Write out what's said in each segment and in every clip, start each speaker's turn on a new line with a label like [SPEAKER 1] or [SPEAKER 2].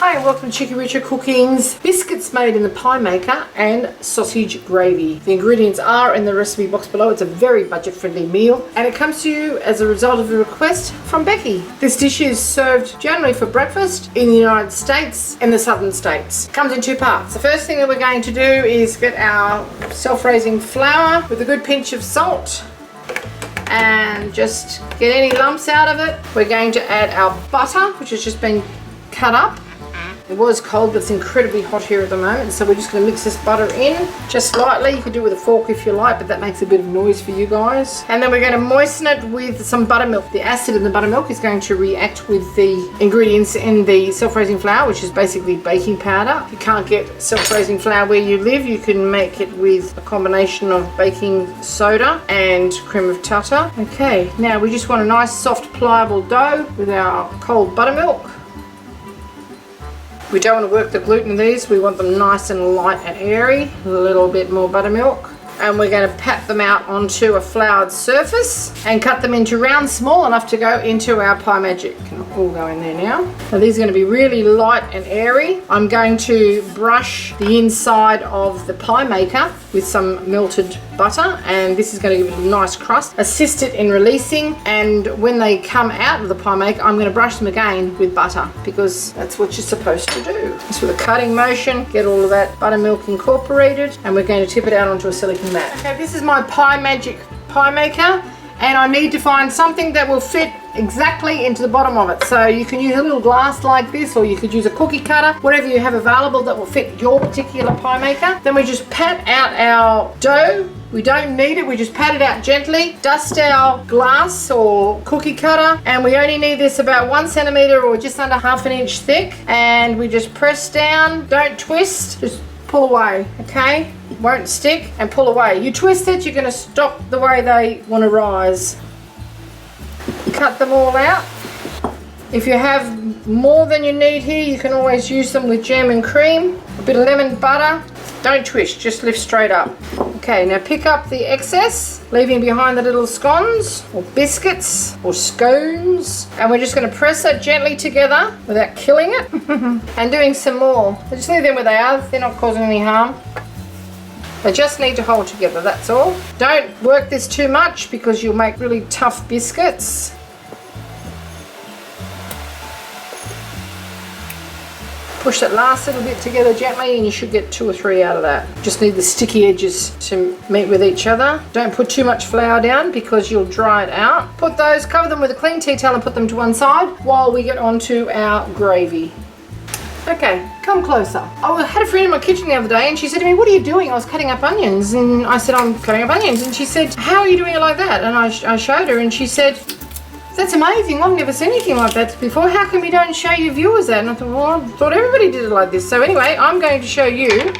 [SPEAKER 1] Hi and welcome to Cheekyricho Cooking's biscuits made in the Piemaker and sausage gravy. The ingredients are in the recipe box below. It's a very budget-friendly meal and it comes to you as a result of a request from Becky. This dish is served generally for breakfast in the United States and the southern states. It comes in two parts. The first thing that we're going to do is get our self-raising flour with a good pinch of salt and just get any lumps out of it. We're going to add our butter, which has just been cut up. It was cold, but it's incredibly hot here at the moment, so we're just going to mix this butter in just lightly. You can do it with a fork if you like, but that makes a bit of noise for you guys. And then we're going to moisten it with some buttermilk. The acid in the buttermilk is going to react with the ingredients in the self-raising flour, which is basically baking powder. If you can't get self-raising flour where you live, you can make it with a combination of baking soda and cream of tartar. Okay, now we just want a nice soft pliable dough with our cold buttermilk. We don't want to work the gluten in these, we want them nice and light and airy. A little bit more buttermilk. And we're going to pat them out onto a floured surface and cut them into rounds small enough to go into our Piemaker. Can all go in there now. Now these are going to be really light and airy. I'm going to brush the inside of the Piemaker with some melted butter, and this is going to give it a nice crust. Assist it in releasing, and when they come out of the Piemaker, I'm going to brush them again with butter because that's what you're supposed to do. Just with a cutting motion, get all of that buttermilk incorporated, and we're going to tip it out onto a silicone mat. Okay, this is my Piemaker, and I need to find something that will fit exactly into the bottom of it. So you can use a little glass like this, or you could use a cookie cutter, whatever you have available that will fit your particular Piemaker. Then we just pat out our dough. We don't knead it, we just pat it out gently. Dust our glass or cookie cutter, and we only need this about 1 centimeter or just under ½ an inch thick. And we just press down, don't twist, just pull away, okay? It won't stick, and pull away. You twist it, you're gonna stop the way they wanna rise. Cut them all out. If you have more than you need here, you can always use them with jam and cream, a bit of lemon butter. Don't twist, just lift straight up. Okay, now pick up the excess, leaving behind the little scones or biscuits or scones, and we're just going to press that gently together without killing it and doing some more. So just leave them where they are, they're not causing any harm. They just need to hold together, that's all. Don't work this too much because you'll make really tough biscuits. Push that last little bit together gently and you should get 2 or 3 out of that. Just need the sticky edges to meet with each other. Don't put too much flour down because you'll dry it out. Put those, cover them with a clean tea towel and put them to one side while we get onto our gravy. Okay, come closer. I had a friend in my kitchen the other day and she said to me, "What are you doing?" I was cutting up onions, and I said, "I'm cutting up onions." And she said, "How are you doing it like that?" And I showed her and she said, "That's amazing, I've never seen anything like that before. How come you don't show your viewers that?" And I thought, well, I thought everybody did it like this. So anyway, I'm going to show you.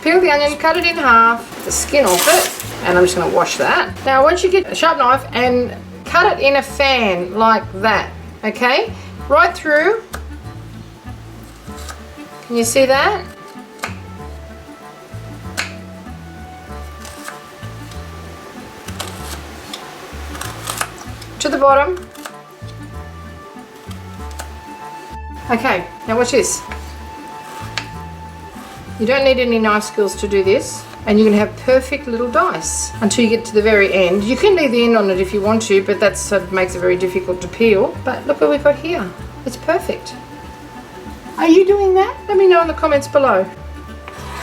[SPEAKER 1] Peel the onion, cut it in half, the skin off it, and I'm just going to wash that. Now once you get a sharp knife and cut it in a fan like that, okay? Right through. Can you see that? To the bottom. Okay, now watch this. You don't need any knife skills to do this, and you can have perfect little dice until you get to the very end. You can leave the end on it if you want to, but that makes it very difficult to peel. But look what we've got here. It's perfect. Are you doing that? Let me know in the comments below.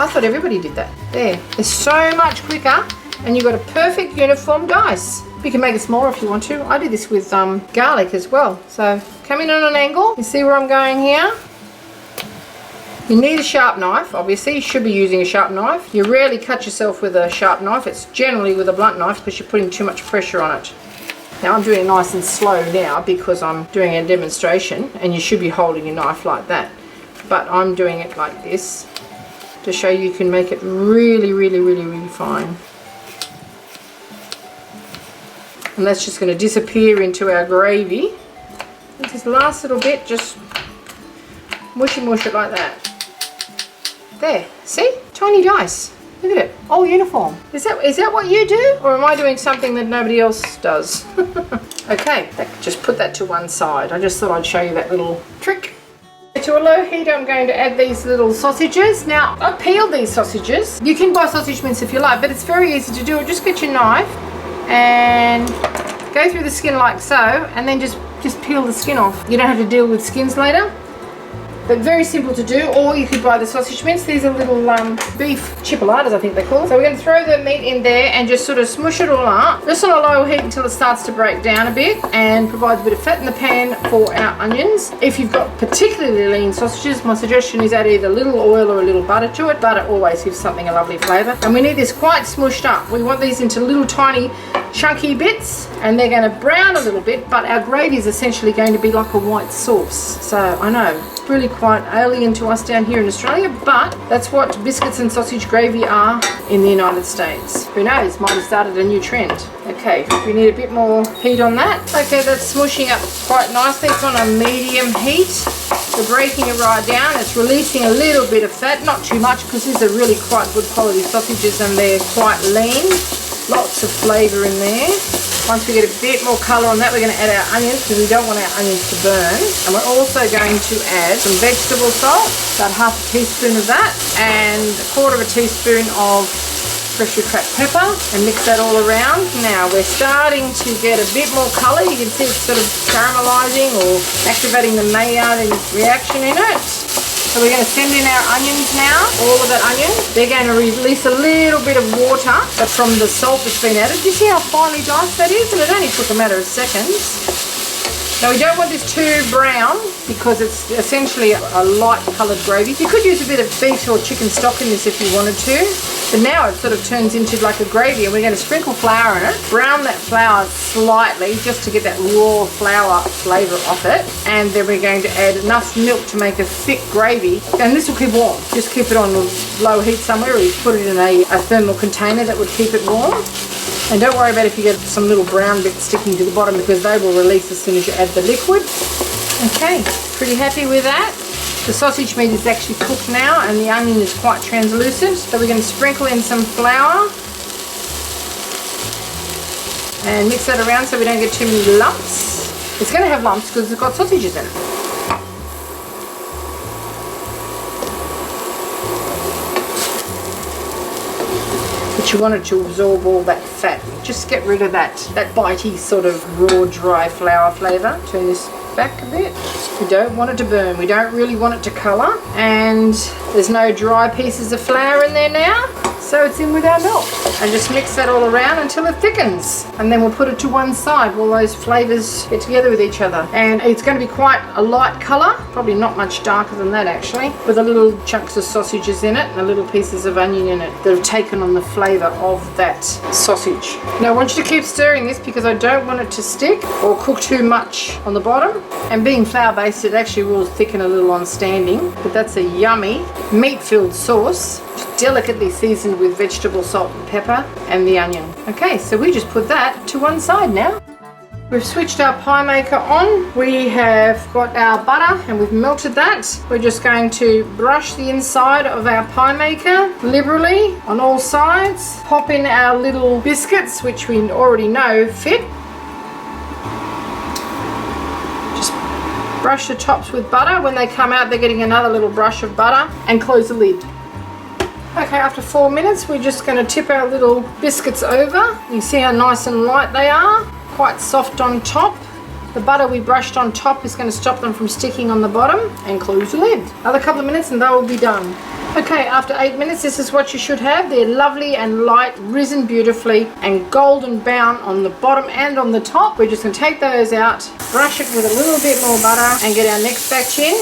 [SPEAKER 1] I thought everybody did that. There. It's so much quicker, and you've got a perfect uniform dice. You can make it smaller if you want to. I do this with garlic as well. So come in on an angle. You see where I'm going here? You need a sharp knife. Obviously, you should be using a sharp knife. You rarely cut yourself with a sharp knife. It's generally with a blunt knife because you're putting too much pressure on it. Now I'm doing it nice and slow now because I'm doing a demonstration, and you should be holding your knife like that. But I'm doing it like this to show you can make it really, really, really, really fine. And that's just going to disappear into our gravy. And this last little bit, just mush it like that. There, see? Tiny dice. Look at it, all uniform. Is that what you do? Or am I doing something that nobody else does? Okay, just put that to one side. I just thought I'd show you that little trick. to a low heat I'm going to add these little sausages. Now I peeled these sausages. You can buy sausage mince if you like, but it's very easy to do it. Just get your knife and go through the skin like so, and then just peel the skin off. You don't have to deal with skins later. But very simple to do, or you could buy the sausage mince. These are little beef chipolatas, I think they're called. So we're going to throw the meat in there and just sort of smush it all up. Just on a low heat until it starts to break down a bit and provides a bit of fat in the pan for our onions. If you've got particularly lean sausages, my suggestion is add either a little oil or a little butter to it. Butter always gives something a lovely flavour. And we need this quite smushed up. We want these into little tiny chunky bits, and they're going to brown a little bit, but our gravy is essentially going to be like a white sauce. So I know, really quite alien to us down here in Australia, but that's what biscuits and sausage gravy are in the United States. Who knows, might have started a new trend. Okay, we need a bit more heat on that. Okay, that's smushing up quite nicely. It's on a medium heat. We're breaking it right down. It's releasing a little bit of fat, not too much, because these are really quite good quality sausages and they're quite lean. Lots of flavour in there. Once we get a bit more colour on that, we're going to add our onions, because we don't want our onions to burn. And we're also going to add some vegetable salt, about half a teaspoon of that, and a quarter of a teaspoon of freshly cracked pepper, and mix that all around. Now we're starting to get a bit more colour. You can see it's sort of caramelising or activating the Maillard reaction in it. So we're going to send in our onions now, all of that onion. They're going to release a little bit of water from the salt that's been added. Do you see how finely diced that is? And it only took a matter of seconds. Now we don't want this too brown, because it's essentially a light coloured gravy. You could use a bit of beef or chicken stock in this if you wanted to. But now it sort of turns into like a gravy, and we're going to sprinkle flour in it. Brown that flour slightly just to get that raw flour flavour off it. And then we're going to add enough milk to make a thick gravy. And this will keep warm. Just keep it on low heat somewhere, or you put it in a thermal container that would keep it warm. And don't worry about if you get some little brown bits sticking to the bottom, because they will release as soon as you add the liquid. Okay, pretty happy with that. The sausage meat is actually cooked now, and the onion is quite translucent. So we're going to sprinkle in some flour and mix that around so we don't get too many lumps. It's going to have lumps because it's got sausages in it. But you want it to absorb all that fat. Just get rid of that bitey sort of raw, dry flour flavour. Turn this back a bit. We don't want it to burn. We don't really want it to colour. And there's no dry pieces of flour in there now. So it's in with our milk. And just mix that all around until it thickens. And then we'll put it to one side while those flavours get together with each other. And it's going to be quite a light colour. Probably not much darker than that actually. With the little chunks of sausages in it and the little pieces of onion in it that have taken on the flavour of that sausage. Now I want you to keep stirring this, because I don't want it to stick or cook too much on the bottom. And being flour based, it actually will thicken a little on standing. But that's a yummy meat filled sauce, delicately seasoned with vegetable salt and pepper and the onion. Okay, so we just put that to one side now. We've switched our Piemaker on. We have got our butter and we've melted that. We're just going to brush the inside of our Piemaker liberally on all sides. Pop in our little biscuits, which we already know fit. Just brush the tops with butter. When they come out, they're getting another little brush of butter, and close the lid. Okay, after 4 minutes, we're just going to tip our little biscuits over. You see how nice and light they are, quite soft on top. The butter we brushed on top is going to stop them from sticking on the bottom, and close the lid. Another couple of minutes and they will be done. Okay, after 8 minutes, this is what you should have. They're lovely and light, risen beautifully, and golden brown on the bottom and on the top. We're just going to take those out, brush it with a little bit more butter, and get our next batch in.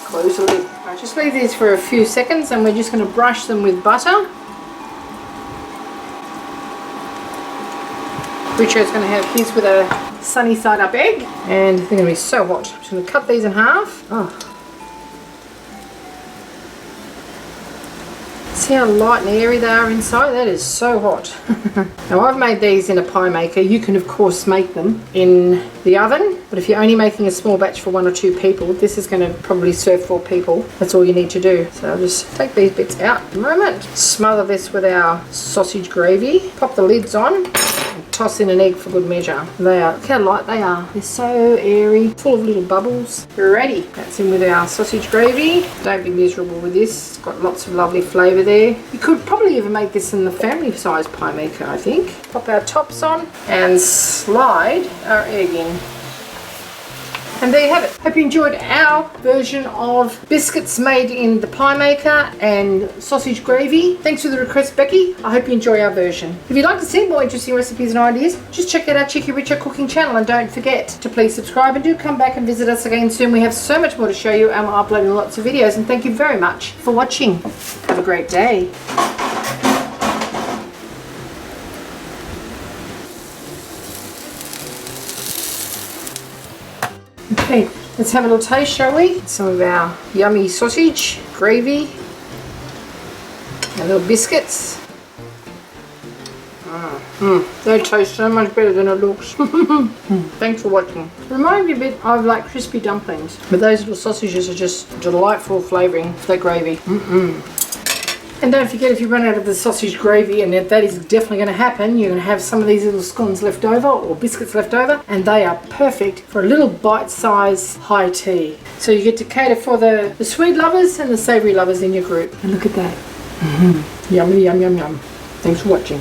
[SPEAKER 1] Close the lid. Right, just leave these for a few seconds, and we're just going to brush them with butter. Richo's going to have his with a sunny side up egg, and they're going to be so hot. I'm just going to cut these in half. Oh. See how light and airy they are inside? That is so hot. Now I've made these in a Piemaker. You can of course make them in the oven, but if you're only making a small batch for 1 or 2 people, this is going to probably serve 4 people. That's all you need to do. So I'll just take these bits out at the moment. Smother this with our sausage gravy. Pop the lids on. And toss in an egg for good measure. They are, look how light they are. They're so airy, full of little bubbles. Ready. That's in with our sausage gravy. Don't be miserable with this. It's got lots of lovely flavour there. You could probably even make this in the family size pie maker, I think. Pop our tops on and slide our egg in. And there you have it. Hope you enjoyed our version of biscuits made in the pie maker and sausage gravy. Thanks for the request, Becky. I hope you enjoy our version. If you'd like to see more interesting recipes and ideas, just check out our Cheekyricho cooking channel, and don't forget to please subscribe, and do come back and visit us again soon. We have so much more to show you, and we're uploading lots of videos. And thank you very much for watching. Have a great day. Okay, let's have a little taste, shall we? Some of our yummy sausage, gravy, and little biscuits. They taste so much better than it looks. Thanks for watching. Remind me a bit of like crispy dumplings, but those little sausages are just delightful flavouring for that gravy. And don't forget, if you run out of the sausage gravy, and that is definitely going to happen, you're going to have some of these little scones left over, or biscuits left over, and they are perfect for a little bite-sized high tea. So you get to cater for the sweet lovers and the savoury lovers in your group. And look at that. Yummy, yum, yum, yum. Thanks for watching.